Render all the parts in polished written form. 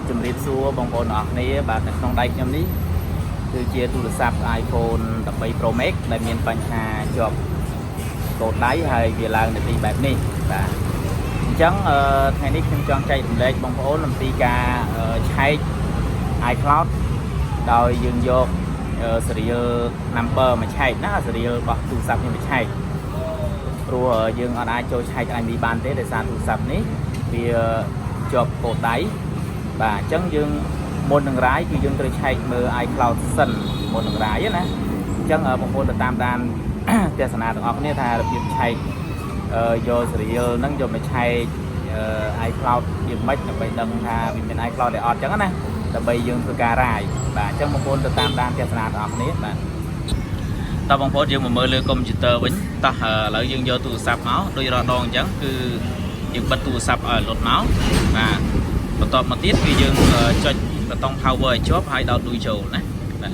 ជំរាបសួរបងប្អូនអរគ្នាបាទនៅក្នុងដៃខ្ញុំនេះគឺជាទូរស័ព្ទ iPhone 13 Pro Max ដែលមានបញ្ហាជាប់កូនដៃហើយវាឡើងនៅទីបែបនេះបាទអញ្ចឹងថ្ងៃនេះខ្ញុំចង់ចែករំលែកបងប្អូនអំពីការឆែក iCloud ដោយយើងយក serial number មកឆែកណា serial របស់ទូរស័ព្ទនេះមកឆែកព្រោះយើងអត់អាចចូលឆែក IMEI បានទេដោយសារទូរស័ព្ទនេះវាជាប់កូនដៃបាទអញ្ចឹងយើងមុននឹងរាយគឺយើងត្រូវឆែកមើល iCloud សិនមុននឹងរាយណាអញ្ចឹងបងប្អូនទៅតាមដានទស្សនាទាំងអស់គ្នាថារបៀបឆែកយក serial ហ្នឹងយកមកឆែក iCloud វាមិនដើម្បីដឹងថាវាមាន iCloud ទេអត់អញ្ចឹងណាដើម្បីយើងធ្វើការរាយបាទអញ្ចឹងបងប្អូនទៅតាមដានទស្សនាទាំងអស់គ្នាបាទតើបងប្អូនយើងមកមើលលើកុំព្យូទ័រវិញតោះឥឡូវយើងយកទូរស័ព្ទមកដូចរាល់ដងអញ្ចឹងគឺយើងបិទទូរស័ព្ទឲ្យលុតមកបាទបន្ទាប់មកទៀតគឺយើងចុចប៊ូតុង power ឲ្យជាប់ហើយដោតឌុយចូលណាបាទ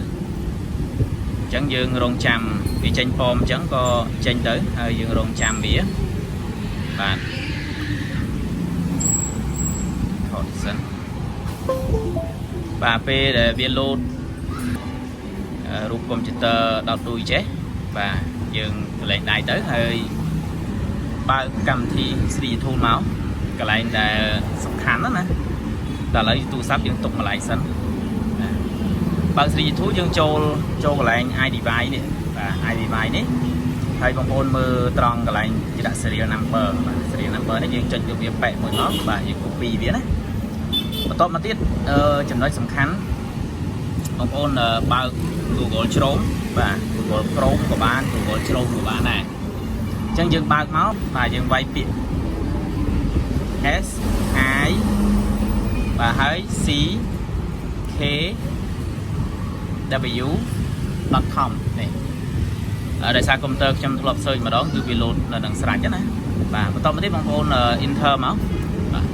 អញ្ចឹងយើងរងចាំវាចេញប៉មអញ្ចឹងក៏ចេញទៅហើយយើងរងចាំវាបាទថតសិនបាទពេលដែលវាលោតរូបកុំព្យូទ័រដោតឌុយចេះបាទយើងកន្លែងដៃទៅហើយបើកកម្មវិធី Siri Tool មកកន្លែងដែលសំខាន់ណាដល់ឥឡូវទូរស័ព្ទយើងទុកម្លាយសិនបើក Siri Tool យើងចូលកន្លែង iDevice នេះបាទ iDevice នេះហើយបងប្អូនមើលត្រង់កន្លែងជាដាក់ serial number បាទ serial number នេះយើងចុចទៅវាប៉ែកមួយមកបាទយើង copy វាណាបន្ទាប់មកទៀតចំណុចសំខាន់បងប្អូនបើក Google Chrome បាទ Google Chrome ក៏បាន Google Chrome ក៏បានដែរអញ្ចឹងយើងបើកមកបាទយើងវាយពាក្យ S I បាទហើយ C K W.com នេះដោយសារកុំព្យូទ័រខ្ញុំធ្លាប់ search ម្ដងគឺវា load នៅនឹងស្រេចណាបាទបន្តមកទៀតបងប្អូន enter មកបាទ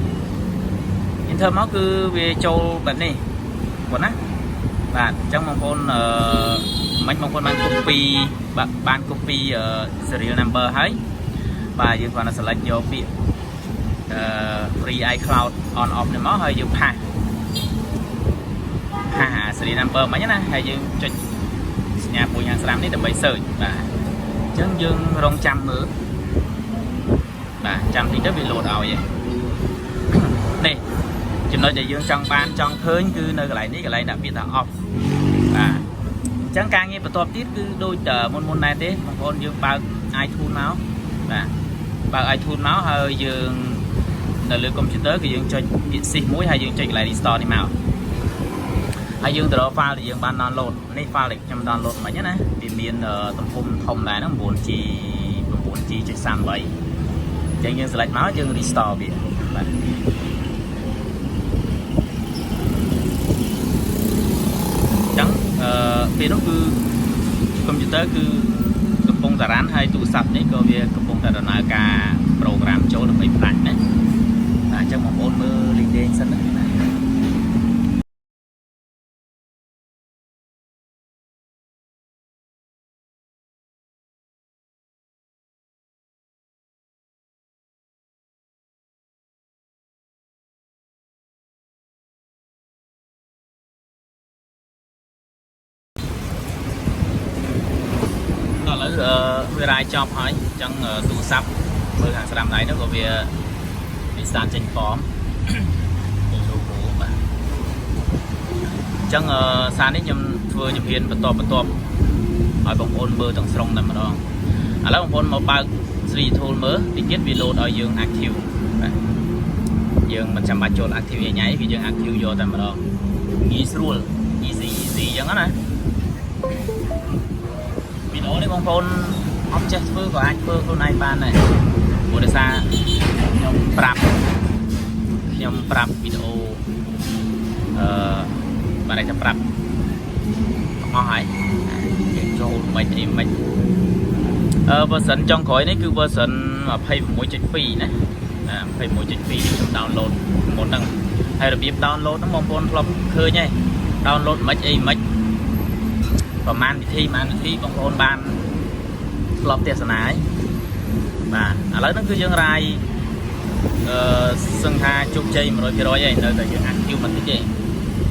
enter មកគឺវាចូលបែបនេះបងណាបាទអញ្ចឹងបងប្អូនមិនបងប្អូនបាន copy បាន copy serial number ហើយបាទយើងគ្រាន់តែ select យកពាក្យfree iCloud on off នេះមកហើយយើងផាសserial number មិញណាហើយយើងចុចសញ្ញាពូយ៉ាងស្រាមនេះដើម្បី search បាទអញ្ចឹងយើងរងចាំមើលបាទចាំតិចទៅវា load ឲ្យឯងនេះចំណុចដែលយើងចង់បានចង់ឃើញគឺនៅកន្លែងនេះកន្លែងដាក់ពាក្យថា off បាទអញ្ចឹងការងារបន្ទាប់ទៀតគឺដូចតែមុនដែរទេបងប្អូនយើងបើក iTunes មកបាទបើក iTunes មកហើយយើងនៅលើកុំព្យូទ័រគឺយើងចុចពាក្យ shift មួយហើយយើងចុចកន្លែង restore នេះមកហើយយើងទៅរក file ដែលយើងបាន download នេះ file ដែលខ្ញុំ download មិញណាវាមានទំហំធំដែរហ្នឹង 9G 9G.38 អញ្ចឹងយើង select មកយើង restore វាបាទពេលនោះគឺកុំព្យូទ័រគឺកំពុងតែរ៉ាន់ហើយទូរស័ព្ទនេះក៏វាកំពុងតែដំណើរការប្រូក្រាមចូលដើម្បីផ្ដាច់ណាបាទអញ្ចឹងបងប្អូនមើលលេងសិនណាវារាយចប់ហើយអញ្ចឹងទូរស័ព្ទមើលខាងស្ដាំដៃនោះក៏វាស្តាតចេញប៉មទៅ logo បាទអញ្ចឹងសារនេះខ្ញុំធ្វើជំហានបន្ទាប់ឲ្យបងប្អូនមើលទាំងស្រុងតែម្ដងឥឡូវបងប្អូនមកបើក Siri Tool មើលតិចទៀតវា load ឲ្យយើង active បាទយើងមិនចាំបាច់ចូល active ញ៉ៃវាយើង active យកតែម្ដងងាយស្រួល easy អញ្ចឹងណាវីដេអូនេះបងប្អូនអត់ចេះធ្វើក៏អាចធ្វើខ្លួនឯងបានដែរព្រោះដោយសារខ្ញុំប្រាប់វីដេអូបាទតែប្រាប់អស់ហើយចូលមិនអីមិនversion ចុងក្រោយនេះគឺ version 26.2 ណា 21.2 ខ្ញុំ download មុនហ្នឹងហើយរបៀប download ហ្នឹងបងប្អូនធ្លាប់ឃើញហើយ download មិនអីមិនប្រហែលវិធីបងប្អូនបានធ្លាប់ទស្សនាហើយបាទឥឡូវហ្នឹងគឺយើងរាយ សឹងថាជោគជ័យ 100% ហើយនៅតែយើង active មិនតិចទេ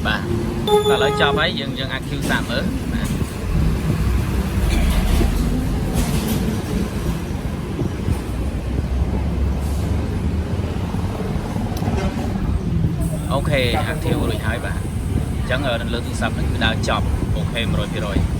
បាទតែឥឡូវចប់ហើយយើង active សាកមើលបាទអូខេ active រួចហើយបាទអញ្ចឹងនៅលើទូរស័ព្ទនឹងគឺដើរចប់អូខេ 100%